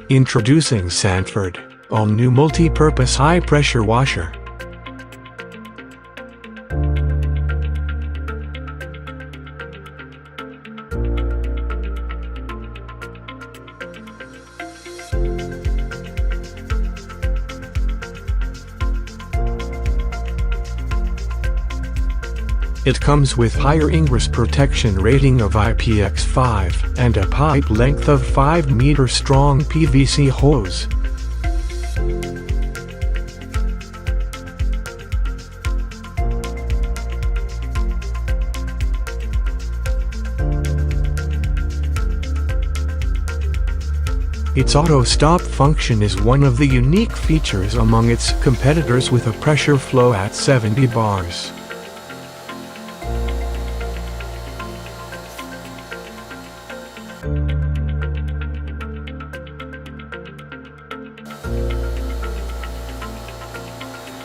Introducing Sanford, all-new multi-purpose high-pressure washer. It comes with higher ingress protection rating of IPX5 and a pipe length of 5 meter strong PVC hose. Its auto-stop function is one of the unique features among its competitors, with a pressure flow at 70 bars.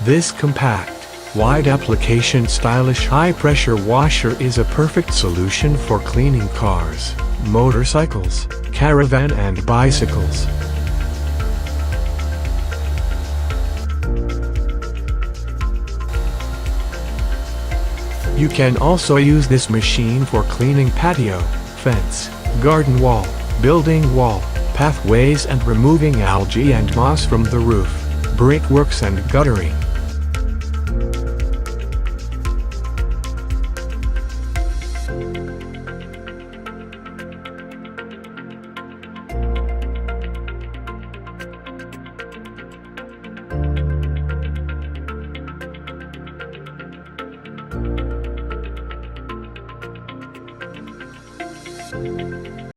This compact, wide application stylish high-pressure washer is a perfect solution for cleaning cars, motorcycles, caravan and bicycles. You can also use this machine for cleaning patio, fence, garden wall, building wall, pathways and removing algae and moss from the roof, brickworks and guttering.